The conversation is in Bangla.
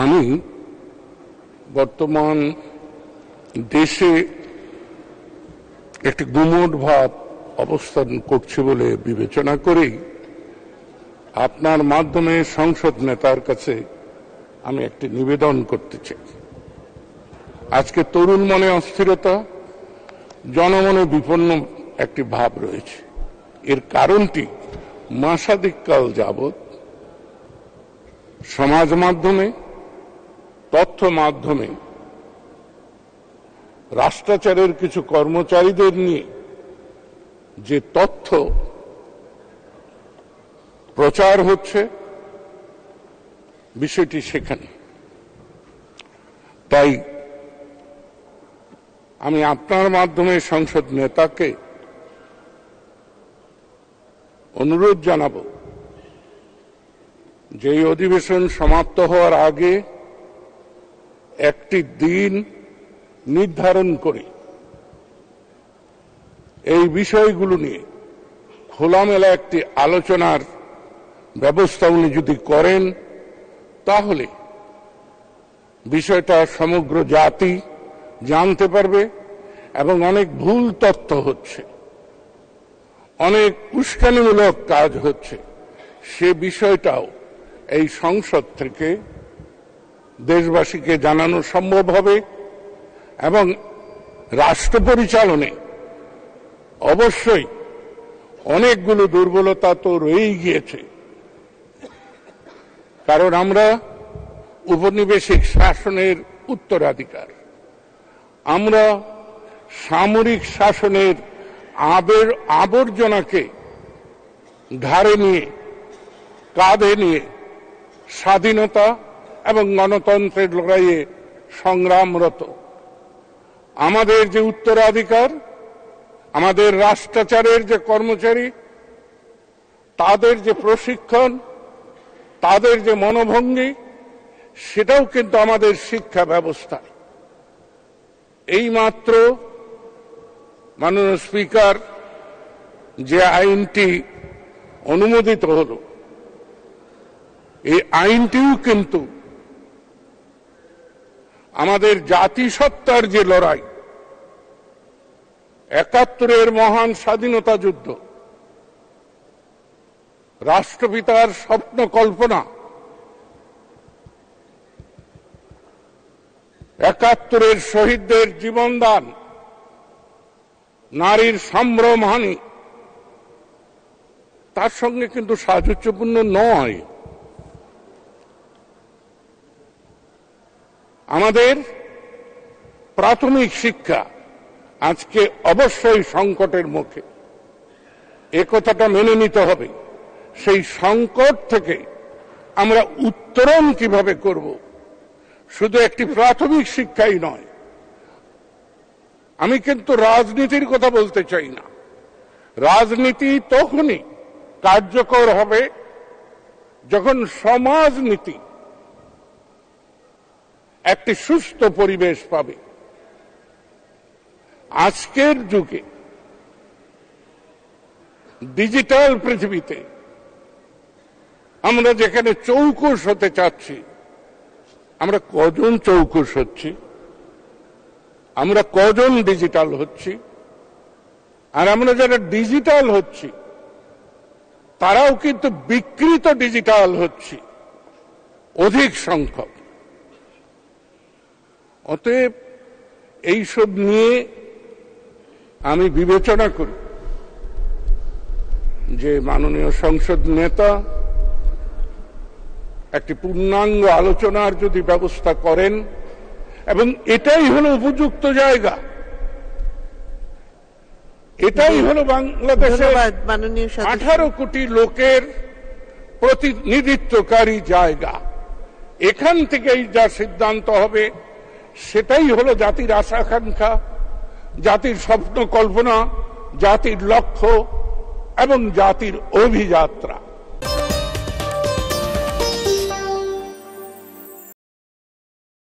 আমি বর্তমান দেশে একটি গুমট ভাব অবস্থান করছে বলে বিবেচনা করেই আপনার মাধ্যমে সংসদ নেতার কাছে আমি একটি নিবেদন করতে চাই। আজকে তরুণ মনে অস্থিরতা, জনমনে বিপন্ন একটি ভাব রয়েছে। এর কারণটি মাসাধিককাল যাবৎ সমাজ মাধ্যমে, তথ্য মাধ্যমে রাষ্ট্রাচারের কিছু কর্মচারীদের নিয়ে যে তথ্য প্রচার হচ্ছে, বিষয়টি সেখানে। তাই আমি আপনার মাধ্যমে সংসদ নেতাকে অনুরোধ জানাব যে এই অধিবেশন সমাপ্ত হওয়ার আগে একটি দিন নির্ধারণ করে এই বিষয়গুলো নিয়ে খোলামেলা একটি আলোচনার ব্যবস্থা উনি যদি করেন, তাহলে বিষয়টা সমগ্র জাতি জানতে পারবে। এবং অনেক ভুল তথ্য হচ্ছে, অনেক উস্কানিমূলক কাজ হচ্ছে, সে বিষয়টাও এই সংসদ থেকে দেশবাসীকে জানানো সম্ভব হবে। এবং রাষ্ট্র পরিচালনে অবশ্যই অনেকগুলো দুর্বলতা তো রয়েই গিয়েছে, কারণ আমরা উপনিবেশিক শাসনের উত্তরাধিকার, আমরা সামরিক শাসনের আবর্জনাকে ঘাড়ে নিয়ে, কাঁধে নিয়ে স্বাধীনতা এবং গণতন্ত্রের লড়াইয়ে সংগ্রামরত। আমাদের যে উত্তরাধিকার, আমাদের রাষ্ট্রাচারের যে কর্মচারী, তাদের যে প্রশিক্ষণ, তাদের যে মনোভঙ্গি, সেটাও কিন্তু আমাদের শিক্ষা ব্যবস্থায়। এইমাত্র মাননীয় স্পিকার যে আইনটি অনুমোদিত হল, এই আইনটিও কিন্তু আমাদের জাতিসত্তার যে লড়াই, ৭১-এর মহান স্বাধীনতা যুদ্ধ, রাষ্ট্রপিতার স্বপ্ন কল্পনা, ৭১-এর শহীদদের জীবনদান, নারীর সম্ভ্রমহানি, তার সঙ্গে কিন্তু সাযুজ্যপূর্ণ নয়। আমাদের প্রাথমিক শিক্ষা আজকে অবশ্যই সংকটের মুখে, এ কথাটা মেনে নিতে হবে। সেই সংকট থেকে আমরা উত্তরণ কিভাবে করব, শুধু একটি প্রাথমিক শিক্ষাই নয়। আমি কিন্তু রাজনীতির কথা বলতে চাই না। রাজনীতি তখনই কার্যকর হবে যখন সমাজনীতি একটি সুস্থ পরিবেশ পাবে। আজকের যুগে ডিজিটাল পৃথিবীতে আমরা যেখানে চৌকস হতে চাচ্ছি, আমরা কজন চৌকস হচ্ছি, আমরা কজন ডিজিটাল হচ্ছি? আর আমরা যারা ডিজিটাল হচ্ছি, তারাও কিন্তু বিকৃত ডিজিটাল হচ্ছি অধিক সংখ্যক। অতএব এইসব নিয়ে আমি বিবেচনা করি যে মাননীয় সংসদ নেতা একটি পূর্ণাঙ্গ আলোচনার যদি ব্যবস্থা করেন, এবং এটাই হলো উপযুক্ত জায়গা, এটাই হলো বাংলাদেশের 18 কোটি লোকের প্রতিনিধিত্বকারী জায়গা। এখান থেকেই যা সিদ্ধান্ত হবে সেটাই হলো জাতির আশা-আকাঙ্ক্ষা, জাতির স্বপ্ন কল্পনা, জাতির লক্ষ্য এবং জাতির অভিযাত্রা।